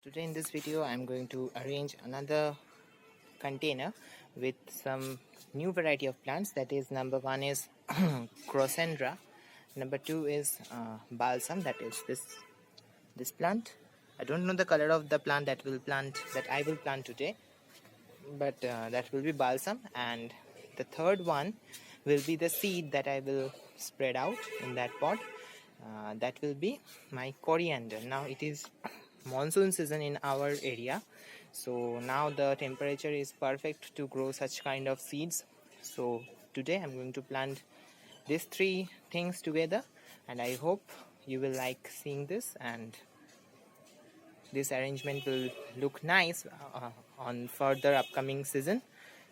Today in this video I'm going to arrange another container with some new variety of plants. That is, number one is crossandra, number two is balsam, that is this plant. I don't know the color of the plant that I will plant today, but that will be balsam, and the third one will be the seed that I will spread out in that pot. That will be my coriander. Now it is monsoon season in our area, so now the temperature is perfect to grow such kind of seeds. So today I'm going to plant these three things together, and I hope you will like seeing this, and this arrangement will look nice on further upcoming season.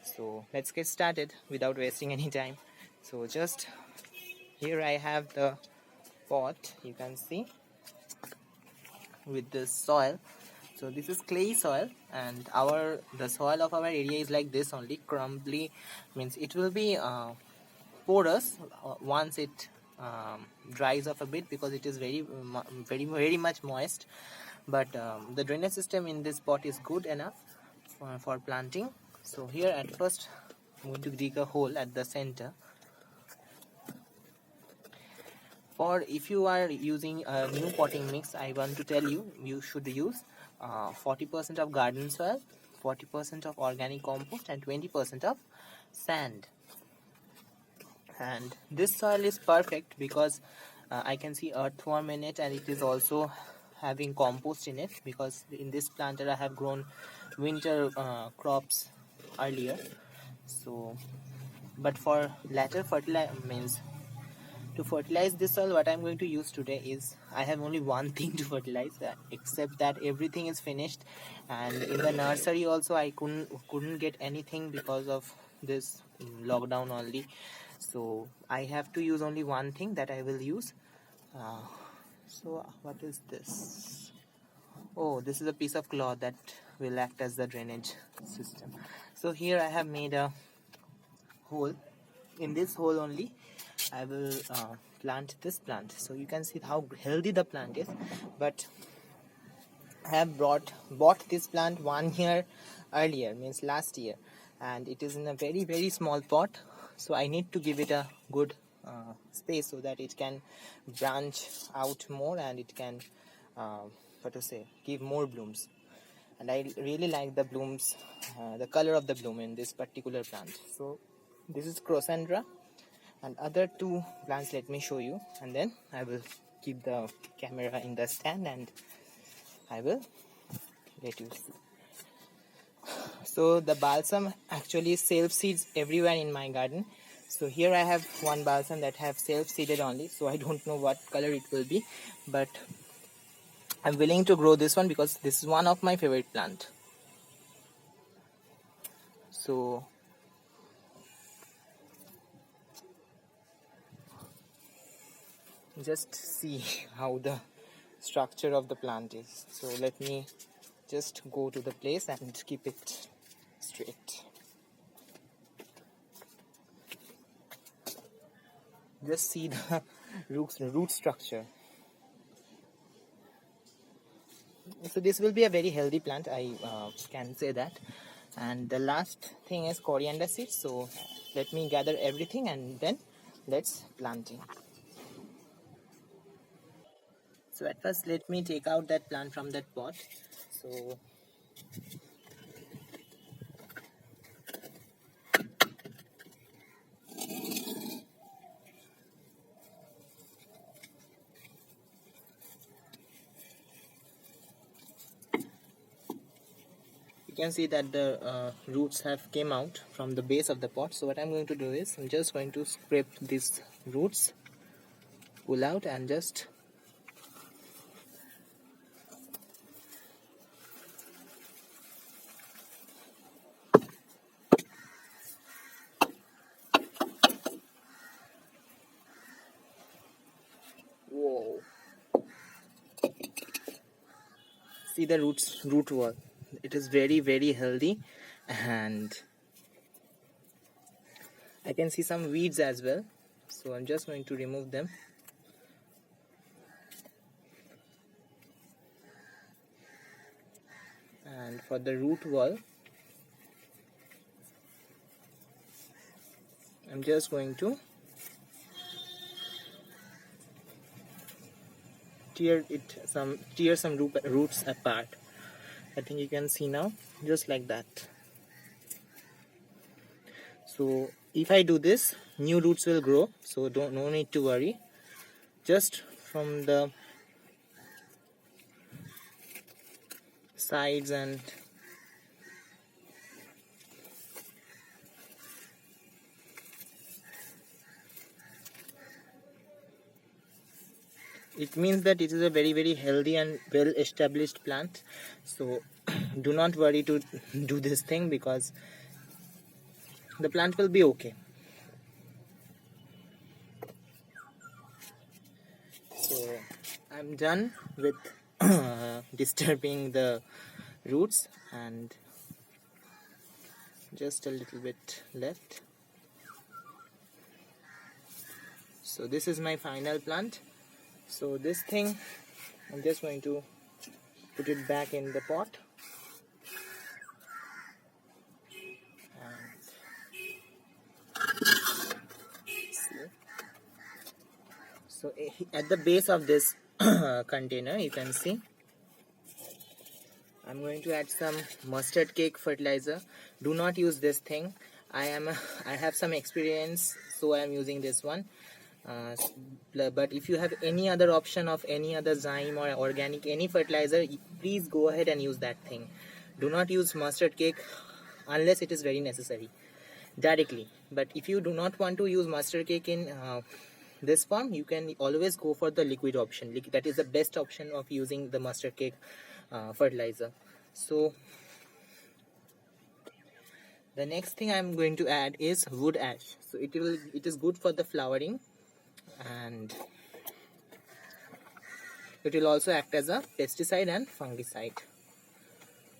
So let's get started without wasting any time. So just here I have the pot, you can see, with this soil. So this is clay soil, and the soil of our area is like this only, crumbly, means it will be porous once it dries off a bit, because it is very much moist. But the drainage system in this pot is good enough for planting. So here at first I'm going to dig a hole at the center. For if you are using a new potting mix, I want to tell you, you should use 40% of garden soil, 40% of organic compost, and 20% of sand. And this soil is perfect because I can see earthworm in it, and it is also having compost in it, because in this planter I have grown winter crops earlier. So, but for latter to fertilize this soil, what I'm going to use today is, I have only one thing to fertilize, except that everything is finished, and in the nursery also I couldn't get anything because of this lockdown only. So I have to use only one thing that I will use. So what is this? Oh, this is a piece of cloth that will act as the drainage system. So here I have made a hole. In this hole only I will plant this plant. So you can see how healthy the plant is. But I have bought this plant 1 year earlier, means last year, and it is in a very small pot. So I need to give it a good space so that it can branch out more, and it can give more blooms. And I really like the blooms, the color of the bloom in this particular plant. So this is crossandra, and other two plants let me show you, and then I will keep the camera in the stand and I will let you see. So the balsam actually self-seeds everywhere in my garden. So here I have one balsam that have self-seeded only, so I don't know what color it will be, but I'm willing to grow this one because this is one of my favorite plant. So just see how the structure of the plant is. So let me just go to the place and keep it straight. Just see the root structure. So this will be a very healthy plant, I can say that. And the last thing is coriander seeds. So let me gather everything and then let's planting. So at first let me take out that plant from that pot. So you can see that the roots have came out from the base of the pot. So what I'm going to do is, I'm just going to scrape these roots, pull out, and just whoa, see the root wall. It is very healthy, and I can see some weeds as well. So I'm just going to remove them. for the root wall, I'm just going to tear some roots apart. I think you can see now, just like that. So if I do this, new roots will grow, so no need to worry. Just from the sides, and it means that it is a very healthy and well established plant. So do not worry to do this thing, because the plant will be okay. So I'm done with disturbing the roots, and just a little bit left. So this is my final plant. So this thing, I'm just going to put it back in the pot. So at the base of this container, you can see I'm going to add some mustard cake fertilizer. Do not use this thing. I have some experience, so I am using this one. But if you have any other option of any other zyme or organic, any fertilizer, please go ahead and use that thing. Do not use mustard cake unless it is very necessary directly. But if you do not want to use mustard cake in this form, you can always go for the liquid option. That is the best option of using the mustard cake fertilizer. So the next thing I'm going to add is wood ash. So it is good for the flowering, and it will also act as a pesticide and fungicide.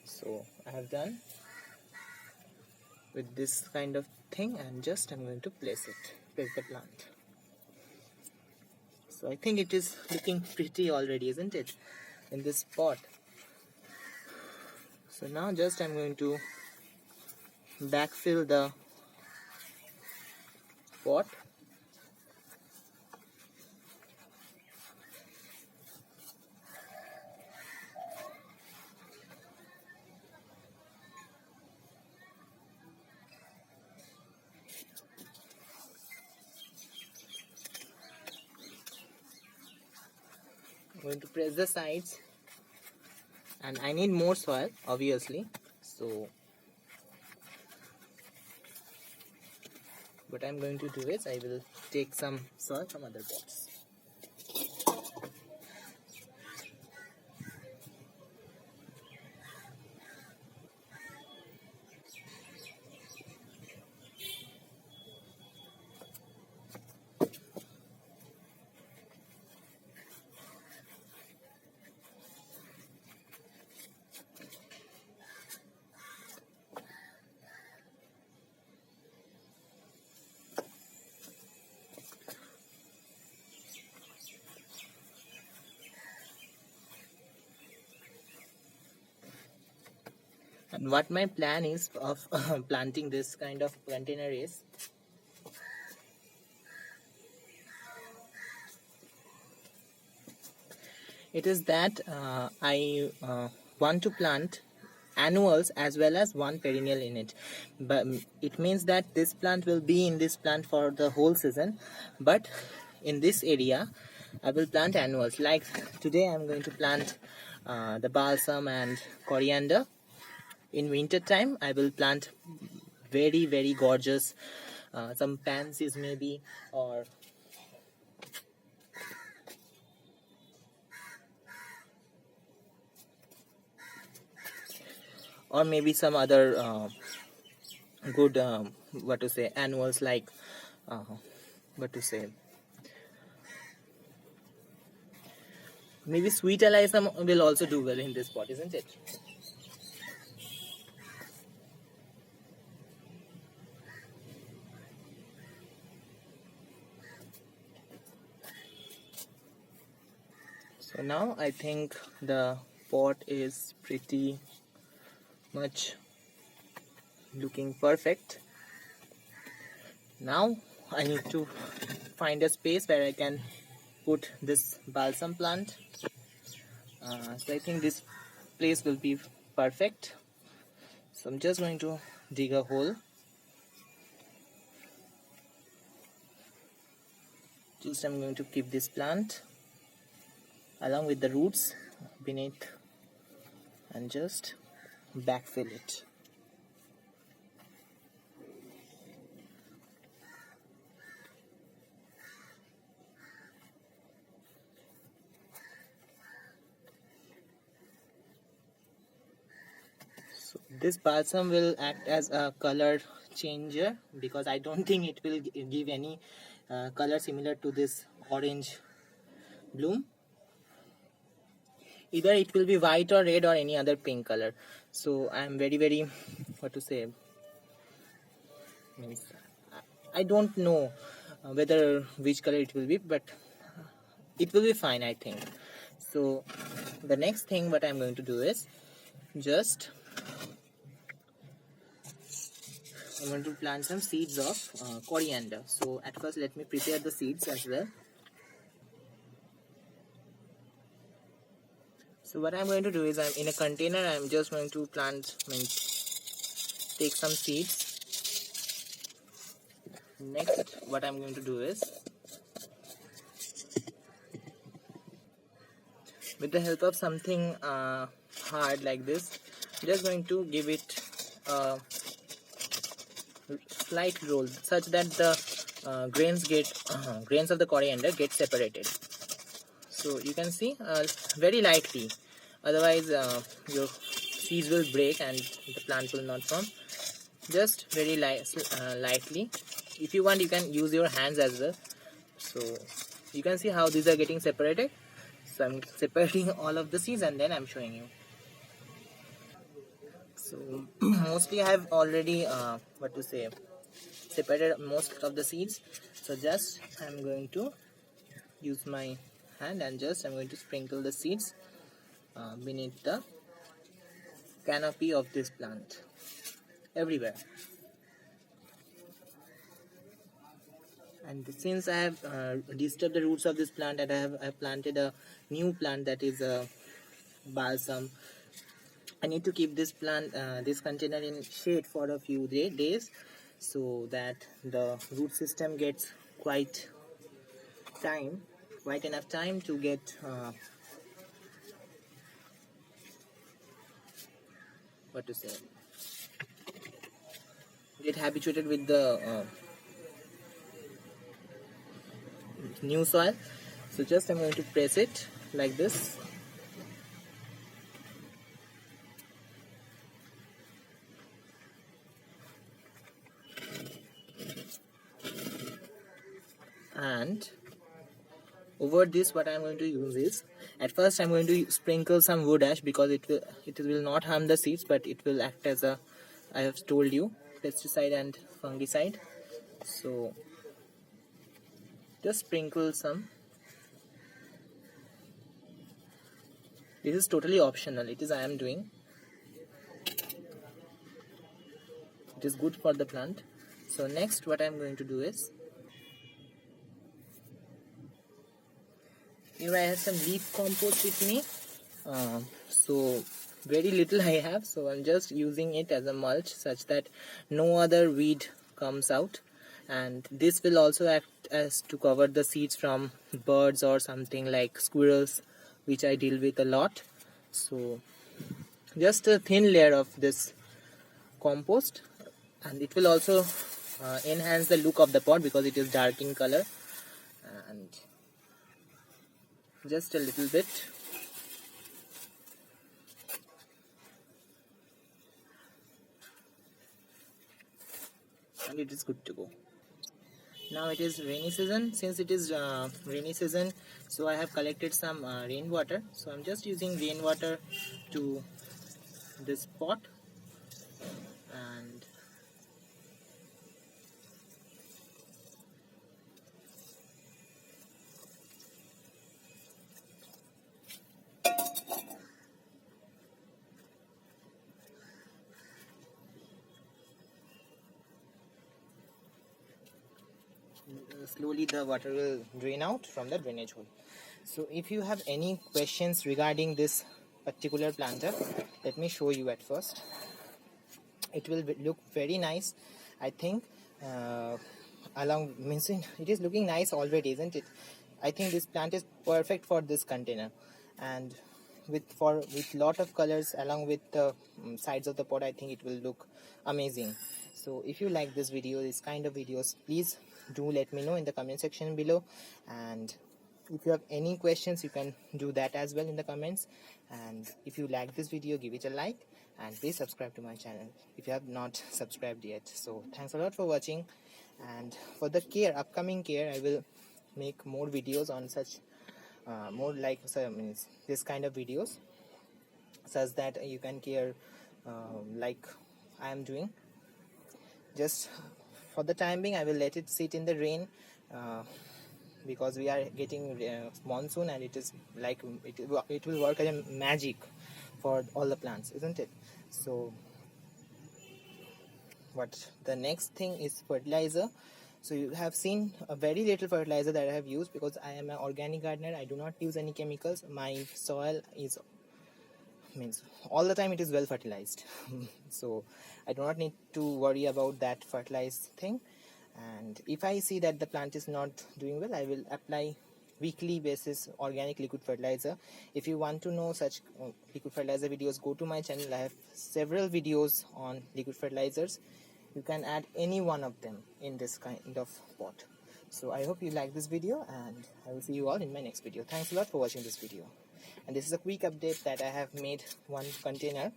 So I have done with this kind of thing, and just I'm going to place the plant. So I think it is looking pretty already, isn't it, in this pot? So now just I'm going to backfill the pot. I'm going to press the sides, and I need more soil, obviously. So what I'm going to do is I will take some soil from other pots. And what my plan is of planting this kind of container is, it is that I want to plant annuals as well as one perennial in it. But it means that this plant will be in this plant for the whole season, but in this area I will plant annuals. Like today I'm going to plant the balsam and coriander. In winter time I will plant very gorgeous some pansies maybe, or maybe some other good annuals, like maybe sweet alyssum will also do well in this pot, isn't it? So now I think the pot is pretty much looking perfect. Now I need to find a space where I can put this balsam plant. So I think this place will be perfect. So I'm just going to dig a hole. Just I'm going to keep this plant along with the roots beneath and just backfill it. So this balsam will act as a color changer, because I don't think it will give any color similar to this orange bloom. Either it will be white or red or any other pink color. So I am very what to say, means I don't know whether which color it will be, but it will be fine, I think. So the next thing what I'm going to do is just I'm going to plant some seeds of coriander. So at first let me prepare the seeds as well. So what I'm going to do is, I'm in a container, I'm just going to take some seeds. Next what I'm going to do is, with the help of something hard like this, I'm just going to give it a slight roll such that the grains of the coriander get separated. So you can see very lightly, otherwise your seeds will break and the plant will not form. Just very lightly. If you want, you can use your hands as well. So you can see how these are getting separated. So I'm separating all of the seeds and then I'm showing you. So mostly I have already separated most of the seeds. So just I'm going to use my hand and just I'm going to sprinkle the seeds beneath the canopy of this plant everywhere. And since I have disturbed the roots of this plant, and I have planted a new plant, that is a balsam, I need to keep this plant, this container in shade for a few days, so that the root system gets quite enough time to get get habituated with the new soil. So just I'm going to press it like this. And over this what I'm going to use is, at first I'm going to sprinkle some wood ash, because it will not harm the seeds, but it will act as a, I have told you, pesticide and fungicide. So just sprinkle some. This is totally optional. It is I am doing. It is good for the plant. So next what I'm going to do is, here I have some leaf compost with me. So very little I have, so I'm just using it as a mulch such that no other weed comes out, and this will also act as to cover the seeds from birds or something like squirrels, which I deal with a lot. So just a thin layer of this compost, and it will also enhance the look of the pot because it is dark in color. And just a little bit. And it is good to go. Now it is rainy season. Since it is rainy season, so I have collected some rainwater. So I'm just using rainwater to this pot, and slowly the water will drain out from the drainage hole. So if you have any questions regarding this particular planter, let me show you at first. It will look very nice, I think. Along means it is looking nice already, isn't it? I think this plant is perfect for this container, and with lot of colors along with the sides of the pot, I think it will look amazing. So if you like this video, this kind of videos, please do let me know in the comment section below. And if you have any questions, you can do that as well in the comments. And if you like this video, give it a like, and please subscribe to my channel if you have not subscribed yet. So thanks a lot for watching. And for the upcoming care, I will make more videos on such more like this kind of videos, such that you can care like I am doing. Just for the time being, I will let it sit in the rain, because we are getting monsoon, and it is like it will work as a magic for all the plants, isn't it? So what the next thing is fertilizer. So you have seen a very little fertilizer that I have used, because I am an organic gardener. I do not use any chemicals. My soil is all the time it is well fertilized. So I do not need to worry about that fertilized thing. And if I see that the plant is not doing well, I will apply weekly basis organic liquid fertilizer. If you want to know such liquid fertilizer videos, go to my channel. I have several videos on liquid fertilizers. You can add any one of them in this kind of pot. So I hope you like this video, and I will see you all in my next video. Thanks a lot for watching this video. And this is a quick update that I have made one container.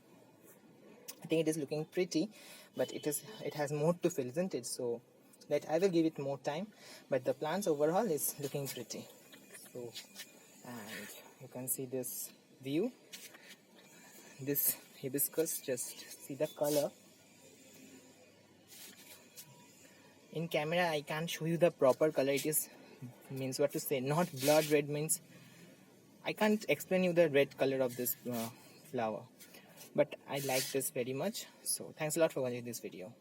I think it is looking pretty, but it has more to fill, isn't it? So that I will give it more time, but the plants overall is looking pretty. So, and you can see this view, this hibiscus, just see the color. In camera I can't show you the proper color. It is what to say, not blood red, means I can't explain you the red color of this flower, but I like this very much. So thanks a lot for watching this video.